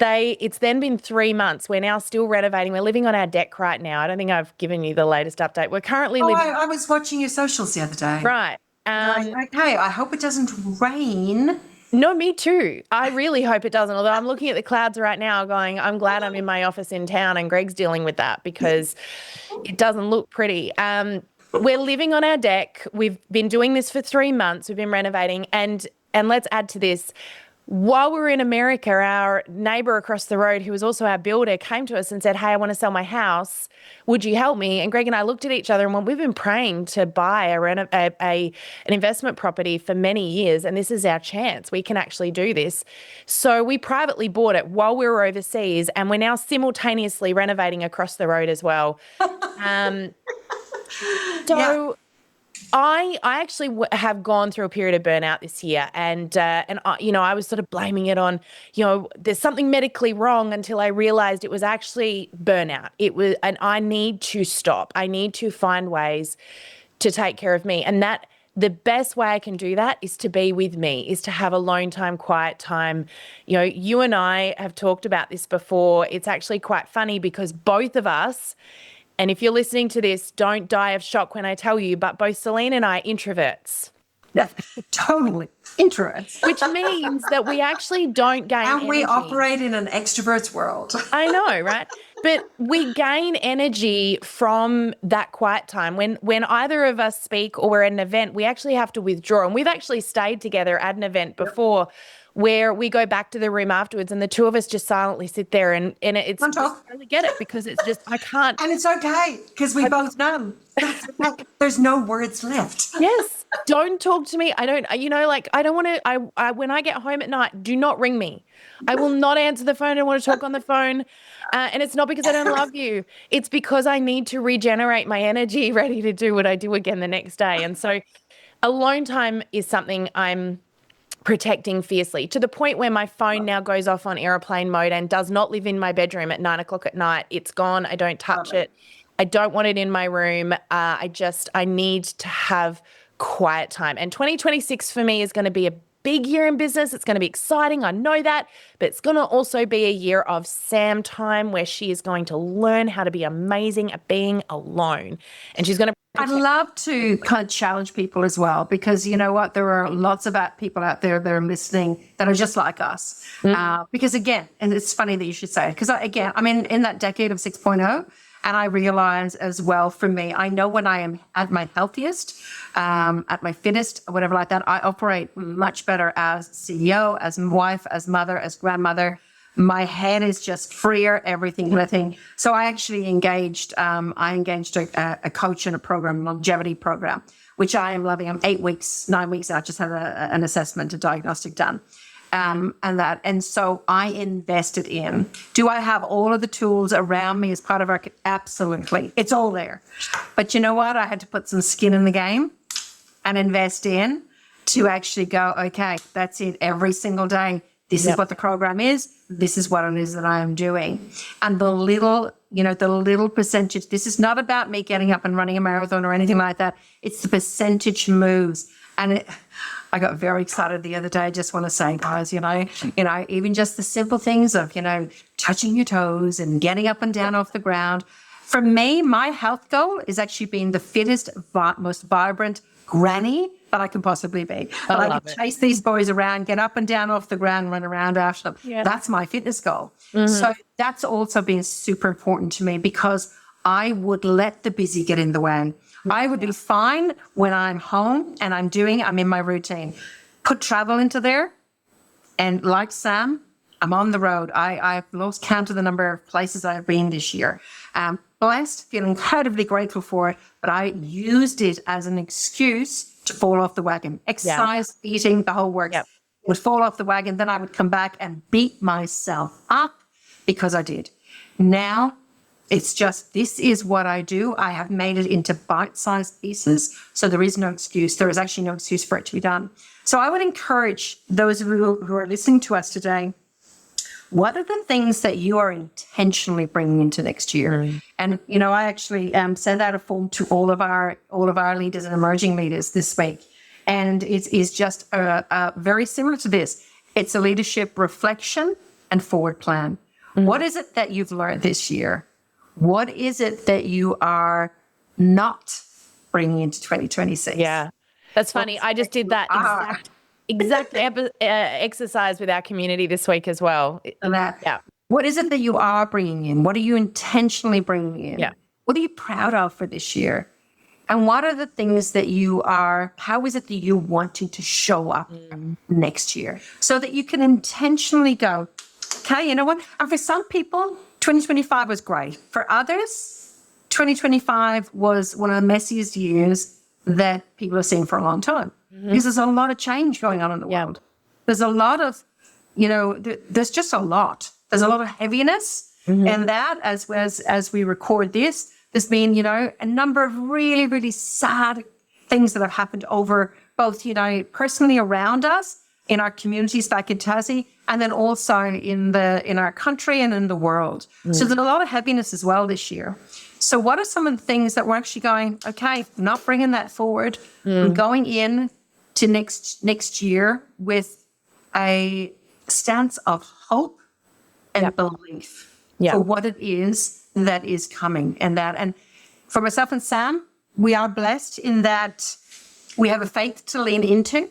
It's then been 3 months. We're now still renovating. We're living on our deck right now. I don't think I've given you the latest update. We're currently living. I was watching your socials the other day. Right. Okay, I hope it doesn't rain. No, me too. I really hope it doesn't. Although I'm looking at the clouds right now going, I'm glad I'm in my office in town and Greg's dealing with that, because it doesn't look pretty. We're living on our deck. We've been doing this for 3 months. We've been renovating. And let's add to this, while we were in America, our neighbor across the road, who was also our builder, came to us and said, hey, I want to sell my house. Would you help me? And Greg and I looked at each other and went, we've been praying to buy an investment property for many years, and this is our chance. We can actually do this. So we privately bought it while we were overseas, and we're now simultaneously renovating across the road as well. I actually have gone through a period of burnout this year, and I was sort of blaming it on, there's something medically wrong, until I realized it was actually burnout. And I need to stop. I need to find ways to take care of me, and that the best way I can do that is to be with me, is to have alone time, quiet time. You and I have talked about this before. It's actually quite funny, because both of us, and if you're listening to this, don't die of shock when I tell you, but both Celine and I are introverts. Yeah, totally. Introverts. Which means that we actually don't gain energy. And we operate in an extrovert's world. I know, right? But we gain energy from that quiet time. When either of us speak or we're at an event, we actually have to withdraw. And we've actually stayed together at an event before, where we go back to the room afterwards and the two of us just silently sit there and it's I totally get it, because it's just, I can't. And it's okay, because we both know there's no words left. Yes. Don't talk to me. I don't, like, I don't want to, when I get home at night, do not ring me. I will not answer the phone. I don't want to talk on the phone. And it's not because I don't love you. It's because I need to regenerate my energy, ready to do what I do again the next day. And so alone time is something I'm protecting fiercely, to the point where my phone now goes off on airplane mode and does not live in my bedroom at 9 o'clock at night. It's gone. I don't touch it. I don't want it in my room. I need to have quiet time. And 2026 for me is going to be a big year in business. It's going to be exciting. I know that, but it's going to also be a year of Sam time, where she is going to learn how to be amazing at being alone. And she's going to I'd love to kind of challenge people as well, because you know what? There are lots of people out there that are listening that are just like us. Because again, and it's funny that you should say it, because again, I'm in that decade of 6.0, and I realize as well, for me, I know when I am at my healthiest, at my fittest, whatever like that, I operate much better as CEO, as wife, as mother, as grandmother. My head is just freer, everything. So I actually engaged a coach in a program, longevity program, which I am loving. I'm 8 weeks, 9 weeks out, just had an assessment, a diagnostic done. And so I invested in. Do I have all of the tools around me as part of our? Absolutely. It's all there. But you know what? I had to put some skin in the game and invest in to actually go, okay, that's it. Every single day, this is what the program is. This is what it is that I am doing. And the little percentage, this is not about me getting up and running a marathon or anything like that. It's the percentage moves. And I got very excited the other day. I just want to say, guys, even just the simple things of, touching your toes and getting up and down off the ground. For me, my health goal is actually being the fittest, most vibrant granny that I can possibly be. But I can chase these boys around, get up and down off the ground, run around after them. Yeah. That's my fitness goal. Mm-hmm. So that's also been super important to me, because I would let the busy get in the way. I would be fine when I'm home and I'm in my routine. Put travel into there. And like Sam, I'm on the road. I've lost count of the number of places I've been this year. Blessed, feel incredibly grateful for it, but I used it as an excuse to fall off the wagon. Exercise, eating, the whole works. Would fall off the wagon, then I would come back and beat myself up because I did. Now, it's just, this is what I do. I have made it into bite-sized pieces, so there is no excuse. There is actually no excuse for it to be done. So I would encourage those who are listening to us today, what are the things that you are intentionally bringing into next year? Mm. And, I actually sent out a form to all of our leaders and emerging leaders this week. And it is just very similar to this. It's a leadership reflection and forward plan. Mm. What is it that you've learned this year? What is it that you are not bringing into 2026? Yeah, that's funny. I just did that exact exercise with our community this week as well. What is it that you are bringing in? What are you intentionally bringing in? Yeah. What are you proud of for this year? And what are the things that how is it that you're wanting to show up next year? So that you can intentionally go, okay, you know what? And for some people, 2025 was great. For others, 2025 was one of the messiest years that people have seen for a long time. Mm-hmm. Because there's a lot of change going on in the world. There's a lot of, there's just a lot. There's a lot of heaviness. Mm-hmm. And that, as we record this, there's been, a number of really, really sad things that have happened over both, personally around us, in our communities back in Tassie, and then also in our country and in the world. Mm. So there's a lot of heaviness as well this year. So what are some of the things that we're actually going, okay, not bringing that forward, and going in to next year with a stance of hope and belief for what it is that is coming. And for myself and Sam, we are blessed in that we have a faith to lean into.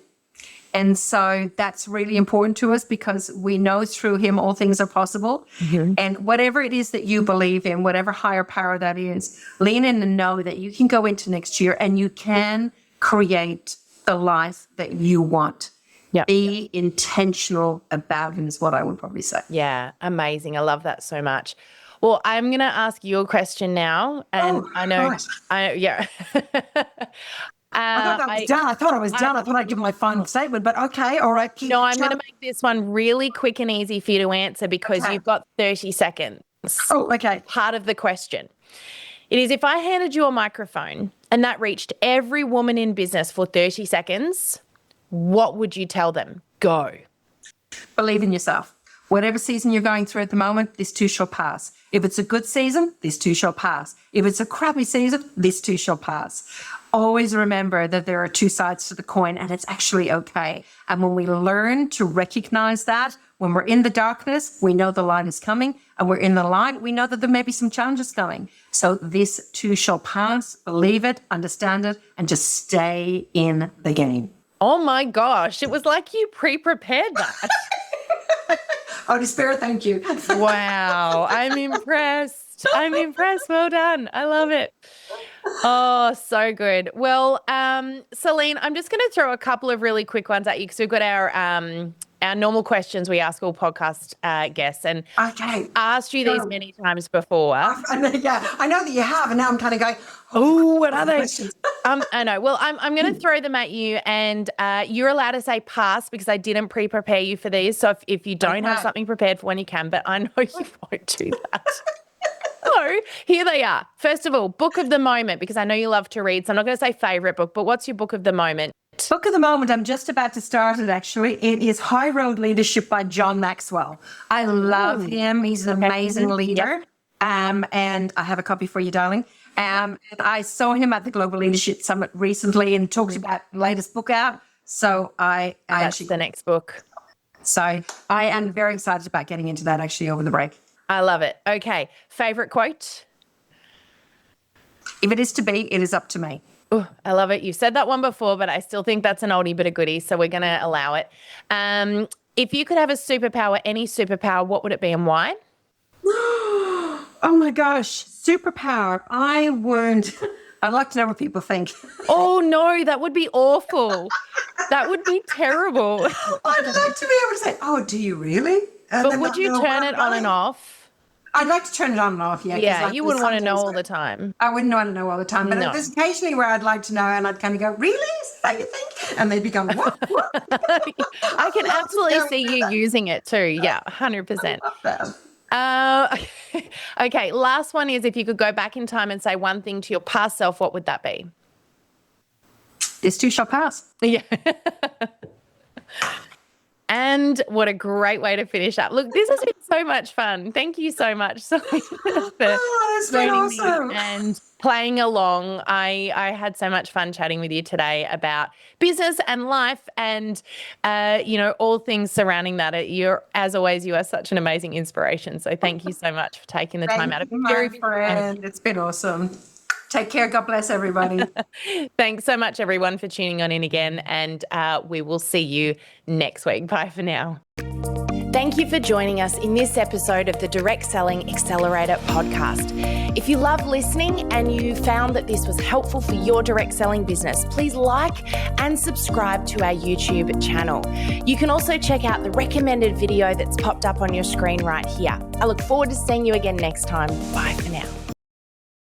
And so that's really important to us, because we know through him all things are possible. Mm-hmm. And whatever it is that you believe in, whatever higher power that is, lean in and know that you can go into next year and you can create the life that you want. Yep. Be intentional about it is what I would probably say. Yeah, amazing. I love that so much. Well, I'm going to ask you a question now. And I know, I thought I was done. I thought I'd give my final statement, but okay, all right. No, I'm going to make this one really quick and easy for you to answer because you've got 30 seconds. Oh, okay. Part of the question. It is, if I handed you a microphone and that reached every woman in business for 30 seconds, what would you tell them? Go. Believe in yourself. Whatever season you're going through at the moment, this too shall pass. If it's a good season, this too shall pass. If it's a crappy season, this too shall pass. Always remember that there are two sides to the coin and it's actually okay. And when we learn to recognize that, when we're in the darkness, we know the light is coming, and we're in the light, we know that there may be some challenges coming. So this too shall pass. Believe it, understand it, and just stay in the game. Oh my gosh, it was like you pre-prepared that. Holy Spirit, thank you. Wow, I'm impressed. Well done. I love it. Oh, so good. Well, Celine, I'm just going to throw a couple of really quick ones at you because we've got our normal questions we ask all podcast guests, and okay. Asked you these many times before. I know that you have, and now I'm kind of going, oh, what are they? I know. Well, I'm going to throw them at you, and you're allowed to say pass because I didn't pre-prepare you for these. So if you don't have something prepared for when you can, but I know you won't do that. So here they are. First of all, book of the moment, because I know you love to read. So I'm not going to say favorite book, but what's your book of the moment? Book of the moment, I'm just about to start it actually. It is High Road Leadership by John Maxwell. I love him. He's an amazing leader. And I have a copy for you, darling. And I saw him at the Global Leadership Summit recently and talked about the latest book out. So I That's actually the next book. So I am very excited about getting into that actually over the break. I love it. Okay. Favorite quote? If it is to be, it is up to me. Oh, I love it. You've said that one before, but I still think that's an oldie but a goodie, so we're going to allow it. If you could have a superpower, any superpower, what would it be and why? Oh my gosh, superpower. I'd like to know what people think. Oh no, that would be awful. That would be terrible. I'd like to be able to say, oh, do you really? But would you turn it on and off? I'd like to turn it on and off, yeah. Yeah, you wouldn't want to know all the time. I wouldn't want to know all the time. But there's occasionally where I'd like to know and I'd kind of go, really? Is that you think? And they'd be going, what? I can absolutely see you using it too. Yeah, 100%. Okay, last one is, if you could go back in time and say one thing to your past self, what would that be? This too shall pass. Yeah. And what a great way to finish up. Look, this has been so much fun. Thank you so much for joining me and playing along. I had so much fun chatting with you today about business and life and, all things surrounding that. As always, you are such an amazing inspiration. So thank you so much for taking the time out of your friend. It's been awesome. Take care. God bless everybody. Thanks so much, everyone, for tuning on in again. And we will see you next week. Bye for now. Thank you for joining us in this episode of the Direct Selling Accelerator Podcast. If you love listening and you found that this was helpful for your direct selling business, please like and subscribe to our YouTube channel. You can also check out the recommended video that's popped up on your screen right here. I look forward to seeing you again next time. Bye for now.